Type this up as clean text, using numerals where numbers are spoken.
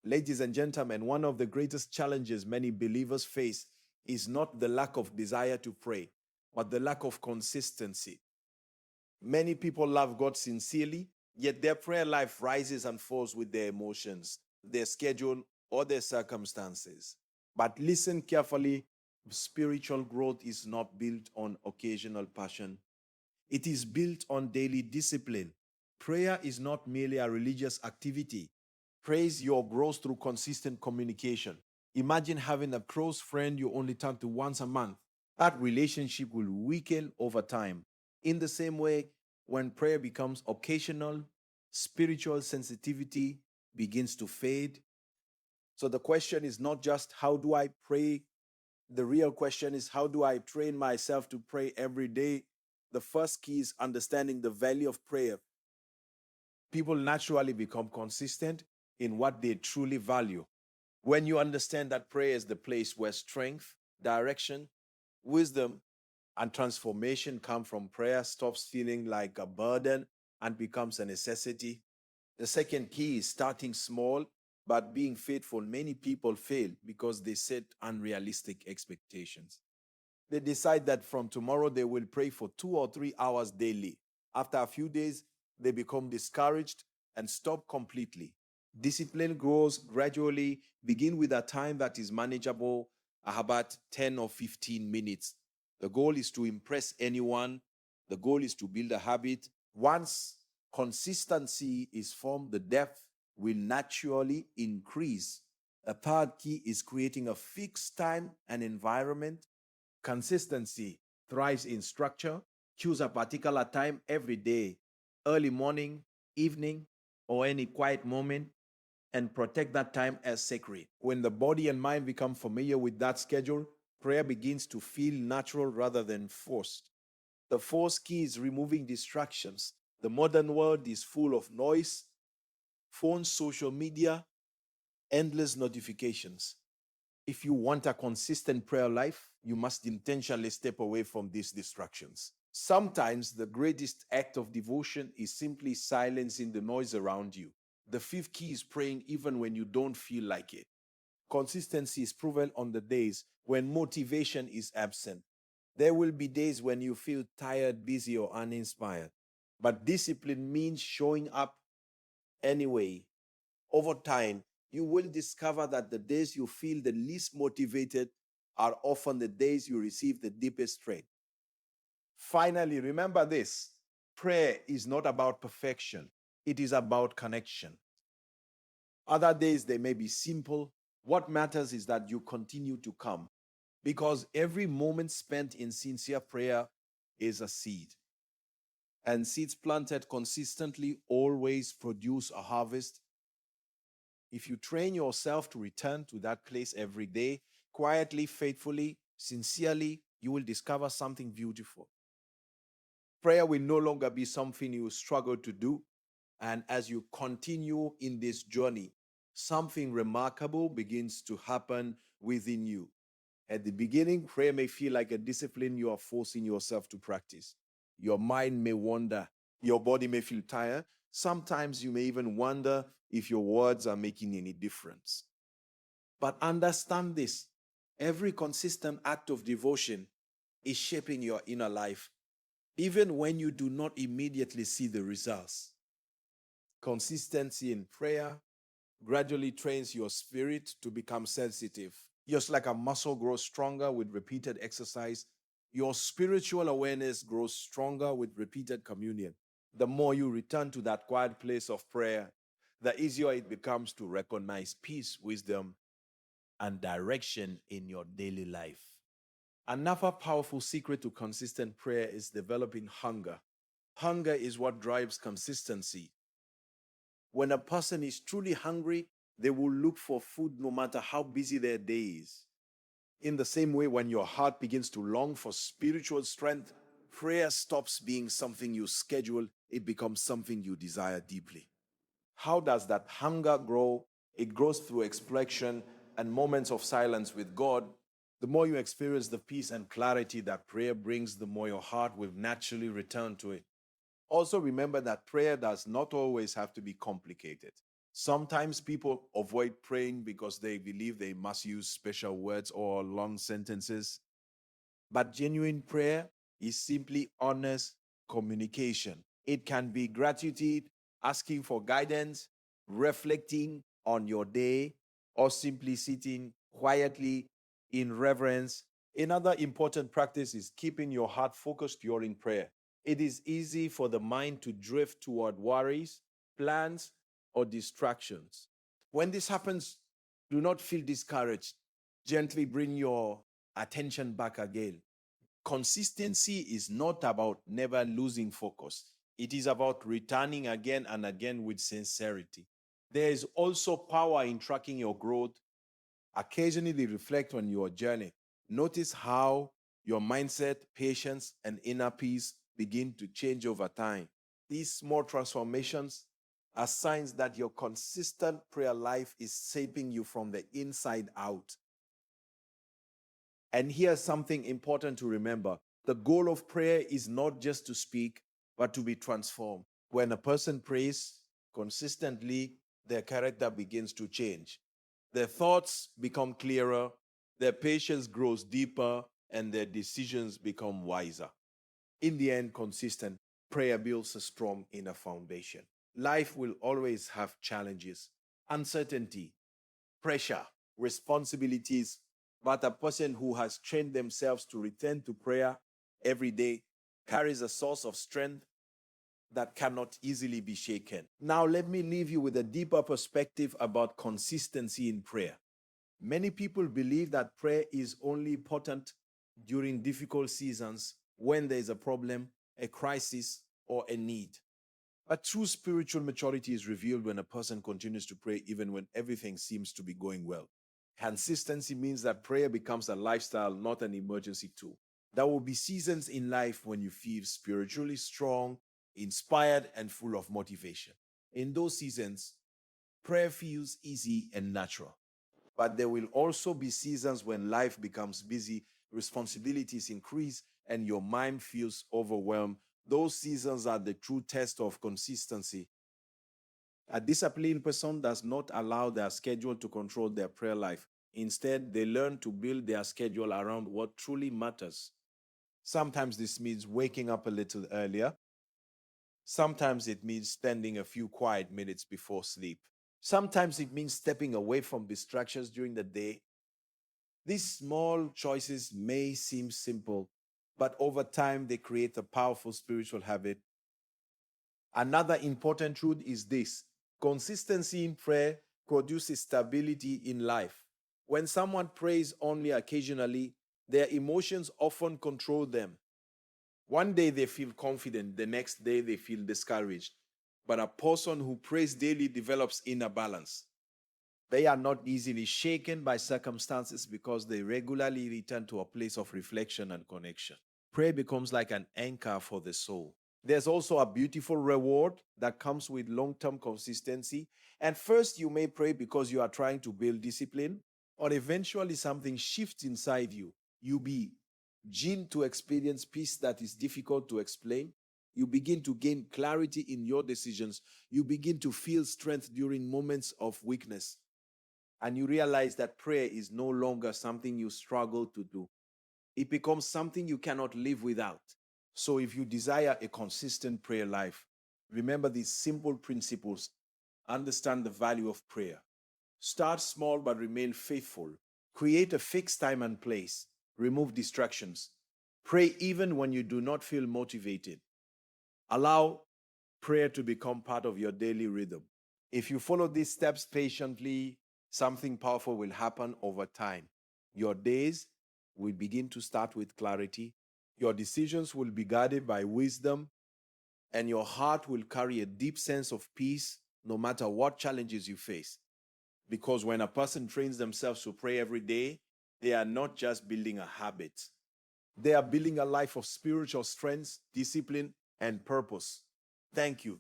Ladies and gentlemen, one of the greatest challenges many believers face is not the lack of desire to pray, but the lack of consistency. Many people love God sincerely, yet their prayer life rises and falls with their emotions, their schedule, or their circumstances. But listen carefully, spiritual growth is not built on occasional passion, it is built on daily discipline. Prayer is not merely a religious activity. Praise your growth through consistent communication. Imagine having a close friend you only turn to once a month. That relationship will weaken over time. In the same way, when prayer becomes occasional, spiritual sensitivity begins to fade. So the question is not just how do I pray? The real question is how do I train myself to pray every day? The first key is understanding the value of prayer. People naturally become consistent in what they truly value. When you understand that prayer is the place where strength, direction, wisdom, and transformation come from, prayer stops feeling like a burden and becomes a necessity. The second key is starting small but being faithful. Many people fail because they set unrealistic expectations. They decide that from tomorrow they will pray for 2 or 3 hours daily. After a few days, they become discouraged and stop completely. Discipline grows gradually. Begin with a time that is manageable, about 10 or 15 minutes. The goal is to impress anyone. The goal is to build a habit. Once consistency is formed, the depth will naturally increase. A third key is creating a fixed time and environment. Consistency thrives in structure. Choose a particular time every day, early morning, evening, or any quiet moment, and protect that time as sacred. When the body and mind become familiar with that schedule, prayer begins to feel natural rather than forced. The fourth key is removing distractions. The modern world is full of noise, phones, social media, endless notifications. If you want a consistent prayer life, you must intentionally step away from these distractions. Sometimes the greatest act of devotion is simply silencing the noise around you. The fifth key is praying even when you don't feel like it. Consistency is proven on the days when motivation is absent. There will be days when you feel tired, busy, or uninspired. But discipline means showing up anyway. Over time, you will discover that the days you feel the least motivated are often the days you receive the deepest strength. Finally, remember this: prayer is not about perfection, it is about connection. Other days they may be simple. What matters is that you continue to come, because every moment spent in sincere prayer is a seed. And seeds planted consistently always produce a harvest. If you train yourself to return to that place every day, quietly, faithfully, sincerely, you will discover something beautiful. Prayer will no longer be something you struggle to do. And as you continue in this journey, something remarkable begins to happen within you. At the beginning, prayer may feel like a discipline you are forcing yourself to practice. Your mind may wander, your body may feel tired. Sometimes you may even wonder if your words are making any difference. But understand this: every consistent act of devotion is shaping your inner life, even when you do not immediately see the results. Consistency in prayer gradually trains your spirit to become sensitive. Just like a muscle grows stronger with repeated exercise, your spiritual awareness grows stronger with repeated communion. The more you return to that quiet place of prayer, the easier it becomes to recognize peace, wisdom, and direction in your daily life. Another powerful secret to consistent prayer is developing hunger. Hunger is what drives consistency. When a person is truly hungry, they will look for food no matter how busy their day is. In the same way, when your heart begins to long for spiritual strength, prayer stops being something you schedule, it becomes something you desire deeply. How does that hunger grow? It grows through exploration and moments of silence with God. The more you experience the peace and clarity that prayer brings, the more your heart will naturally return to it. Also, remember that prayer does not always have to be complicated. Sometimes people avoid praying because they believe they must use special words or long sentences. But genuine prayer is simply honest communication. It can be gratitude, asking for guidance, reflecting on your day, or simply sitting quietly in reverence. Another important practice is keeping your heart focused during prayer. It is easy for the mind to drift toward worries, plans, or distractions. When this happens, do not feel discouraged. Gently bring your attention back again. Consistency is not about never losing focus, it is about returning again and again with sincerity. There is also power in tracking your growth. Occasionally reflect on your journey. Notice how your mindset, patience, and inner peace begin to change over time. These small transformations are signs that your consistent prayer life is shaping you from the inside out. And here's something important to remember: the goal of prayer is not just to speak, but to be transformed. When a person prays consistently, their character begins to change. Their thoughts become clearer, their patience grows deeper, and their decisions become wiser. In the end, consistent prayer builds a strong inner foundation. Life will always have challenges, uncertainty, pressure, responsibilities, but a person who has trained themselves to return to prayer every day carries a source of strength that cannot easily be shaken. Now, let me leave you with a deeper perspective about consistency in prayer. Many people believe that prayer is only important during difficult seasons when there is a problem, a crisis, or a need. But true spiritual maturity is revealed when a person continues to pray even when everything seems to be going well. Consistency means that prayer becomes a lifestyle, not an emergency tool. There will be seasons in life when you feel spiritually strong, inspired, and full of motivation. In those seasons, prayer feels easy and natural. But there will also be seasons when life becomes busy, responsibilities increase, and your mind feels overwhelmed. Those seasons are the true test of consistency. A disciplined person does not allow their schedule to control their prayer life. Instead, they learn to build their schedule around what truly matters. Sometimes this means waking up a little earlier. Sometimes it means spending a few quiet minutes before sleep. Sometimes it means stepping away from distractions during the day. These small choices may seem simple, but over time they create a powerful spiritual habit. Another important truth is this: consistency in prayer produces stability in life. When someone prays only occasionally, their emotions often control them. One day they feel confident, the next day they feel discouraged. But a person who prays daily develops inner balance. They are not easily shaken by circumstances because they regularly return to a place of reflection and connection. Prayer becomes like an anchor for the soul. There's also a beautiful reward that comes with long term consistency. And first, you may pray because you are trying to build discipline, or eventually something shifts inside you. You begin to experience peace that is difficult to explain. You begin to gain clarity in your decisions. You begin to feel strength during moments of weakness. And you realize that prayer is no longer something you struggle to do. It becomes something you cannot live without. So if you desire a consistent prayer life, remember these simple principles. Understand the value of prayer. Start small but remain faithful. Create a fixed time and place. Remove distractions. Pray even when you do not feel motivated. Allow prayer to become part of your daily rhythm. If you follow these steps patiently, something powerful will happen over time. Your days will begin to start with clarity, your decisions will be guided by wisdom, and your heart will carry a deep sense of peace no matter what challenges you face. Because when a person trains themselves to pray every day, they are not just building a habit, they are building a life of spiritual strength, discipline, and purpose. Thank you